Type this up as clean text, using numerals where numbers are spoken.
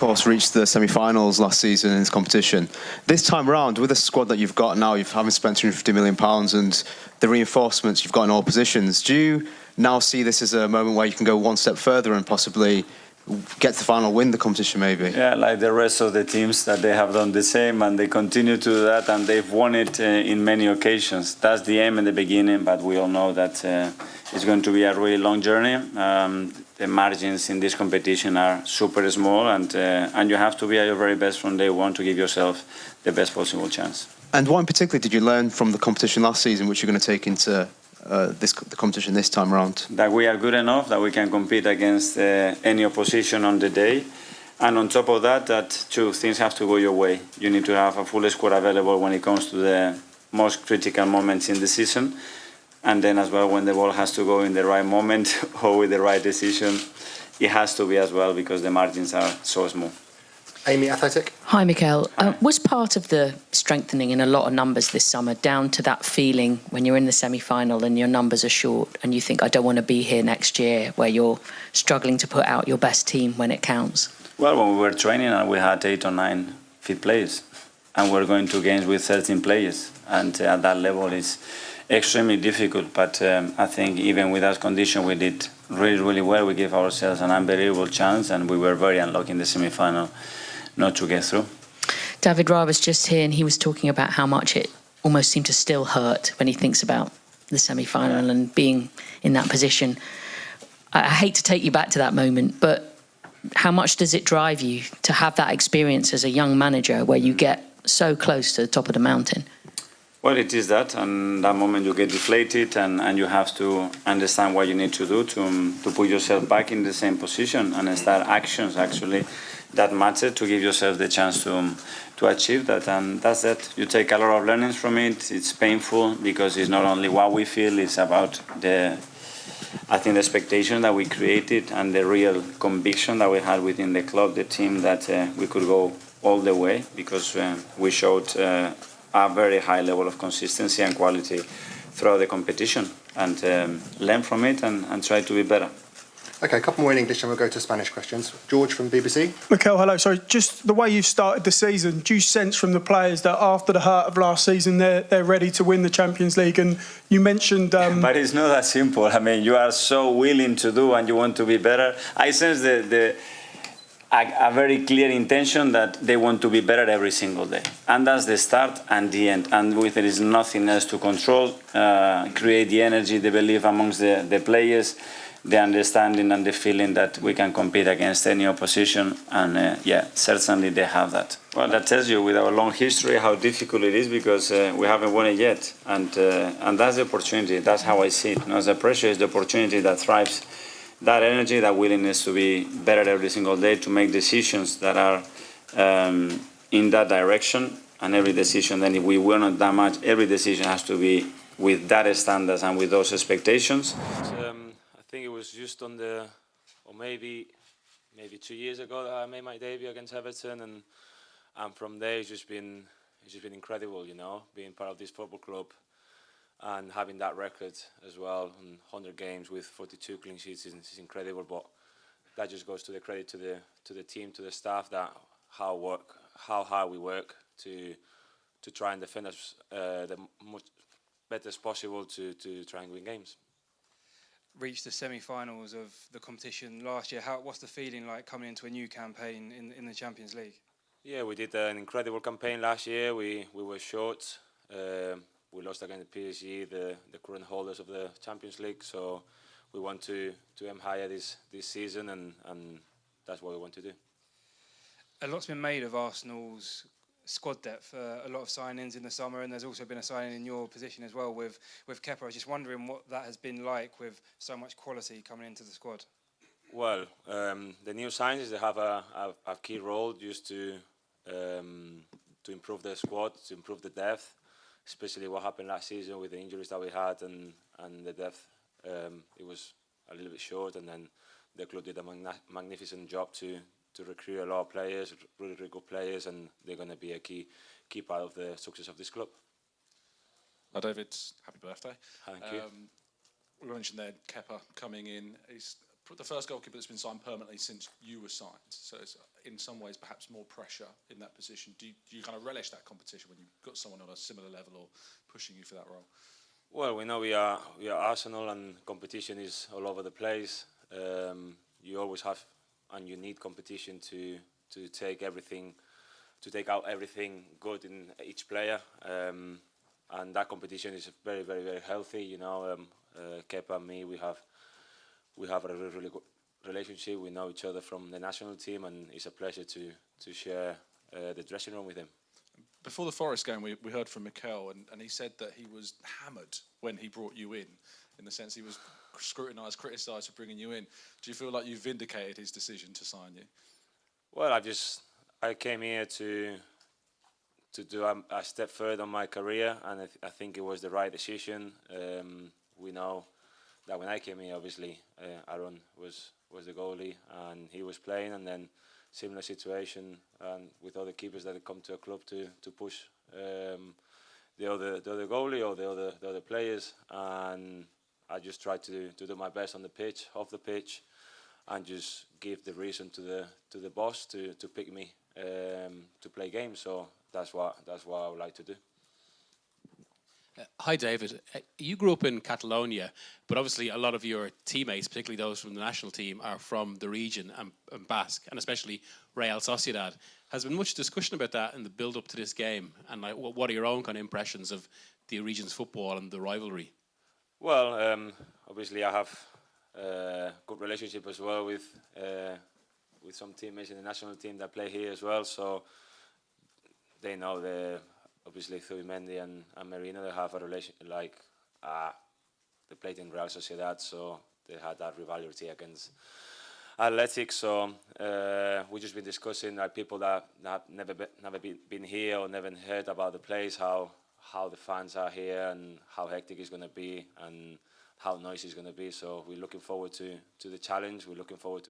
course, reached the semi-finals last season in this competition. This time round, with the squad that you've got now, you've having spent £250 million and the reinforcements you've got in all positions, do you now see this as a moment where you can go one step further and possibly get to the final, win the competition maybe? Yeah, like the rest of the teams, that they have done the same and they continue to do that, and they've won it in many occasions. That's the aim in the beginning, but we all know that it's going to be a really long journey. The margins in this competition are super small, and you have to be at your very best from day one to give yourself the best possible chance. And what in particular did you learn from the competition last season, which you're going to take into the competition this time around? That we are good enough, that we can compete against any opposition on the day. And on top of that, that two things have to go your way. You need to have a full squad available when it comes to the most critical moments in the season. And then as well, when the ball has to go in the right moment or with the right decision, it has to be as well, because the margins are so small. Amy, Athletic. Hi, Mikel. Was part of the strengthening in a lot of numbers this summer down to that feeling when you're in the semi-final and your numbers are short and you think, I don't want to be here next year, where you're struggling to put out your best team when it counts? Well, when we were training, we had 8 or 9 fit players, and we're going to games with 13 players, and at that level it's extremely difficult. But I think even with that condition, we did really well. We gave ourselves an unbelievable chance, and we were very unlucky in the semi-final not to get through. David Raya was just here, and he was talking about how much it almost seemed to still hurt when he thinks about the semi-final and being in that position. I hate to take you back to that moment, but how much does it drive you to have that experience as a young manager where you get so close to the top of the mountain? Well, it is that, and that moment you get deflated, and you have to understand what you need to do to put yourself back in the same position and start actions actually that matter to give yourself the chance to achieve that. And that's it. You take a lot of learnings from it. It's painful because it's not only what we feel, it's about the expectation that we created and the real conviction that we had within the club, the team, that we could go all the way, because we showed a very high level of consistency and quality throughout the competition, and learn from it and try to be better. Okay, a couple more in English and we'll go to Spanish questions. George from BBC. Mikel, hello. Sorry, just the way you've started the season, do you sense from the players that after the hurt of last season they're ready to win the Champions League? And you mentioned... But it's not that simple. I mean, you are so willing to do and you want to be better. I sense a very clear intention that they want to be better every single day. And that's the start and the end. And with there is nothing else to control, create the energy, the belief amongst the players, the understanding and the feeling that we can compete against any opposition. And yeah, certainly they have that. Well, that tells you with our long history how difficult it is, because we haven't won it yet. And that's the opportunity. That's how I see it. As the pressure is the opportunity that thrives. That energy, that willingness to be better every single day, to make decisions that are in that direction, and every decision, then if we were not that much, every decision has to be with that standards and with those expectations. I think it was just on the, or maybe 2 years ago that I made my debut against Everton, and from there it's just been incredible, you know, being part of this football club. And having that record as well, and 100 games with 42 clean sheets is incredible. But that just goes to the credit to the team, to the staff, that how hard we work to try and defend us the much better as possible to try and win games. Reached the semi-finals of the competition last year. What's the feeling like coming into a new campaign in the Champions League? Yeah, we did an incredible campaign last year. We were short. We lost against PSG, the current holders of the Champions League. So we want to aim higher this season, and that's what we want to do. A lot's been made of Arsenal's squad depth. A lot of signings in the summer, and there's also been a signing in your position as well with Kepa. I was just wondering what that has been like with so much quality coming into the squad. Well, the new signings, they have a key role just to improve the squad, to improve the depth. Especially what happened last season with the injuries that we had and the depth. It was a little bit short, and then the club did a magnificent job to recruit a lot of players, really good players, and they're going to be a key part of the success of this club. Hi David, happy birthday. Thank you. We mentioned there Kepa coming in. He's the first goalkeeper that's been signed permanently since you were signed. So it's in some ways perhaps more pressure in that position. Do you kind of relish that competition when you've got someone on a similar level or pushing you for that role? Well, we know we are Arsenal, and competition is all over the place. You always have, and you need competition to take everything, to take out everything good in each player. And that competition is very, very, very healthy. You know, Kepa and me, we have a really good relationship. We know each other from the national team, and it's a pleasure to share the dressing room with him. Before the Forest game, we heard from Mikel, and he said that he was hammered when he brought you in the sense he was scrutinised, criticised for bringing you in. Do you feel like you vindicated his decision to sign you? Well, I came here to do a step further on my career, and I think it was the right decision. We know that when I came here, obviously, Aaron was the goalie, and he was playing, and then similar situation with other keepers that had come to a club to push the other goalie or the other players, and I just tried to do my best on the pitch, off the pitch, and just give the reason to the boss to pick me to play games. So that's what I would like to do. Hi, David. You grew up in Catalonia, but obviously a lot of your teammates, particularly those from the national team, are from the region and Basque, and especially Real Sociedad. Has been much discussion about that in the build-up to this game, and like, what are your own kind of impressions of the region's football and the rivalry? Well, obviously I have a good relationship as well with some teammates in the national team that play here as well, so they know obviously Zubimendi and Merino, they have a relation, like they played in Real Sociedad, so they had that rivalry against Athletic. So we've just been discussing, like, people that have never been here or never heard about the place, how the fans are here and how hectic it's going to be and how noisy it's going to be. So we're looking forward to the challenge. We're looking forward to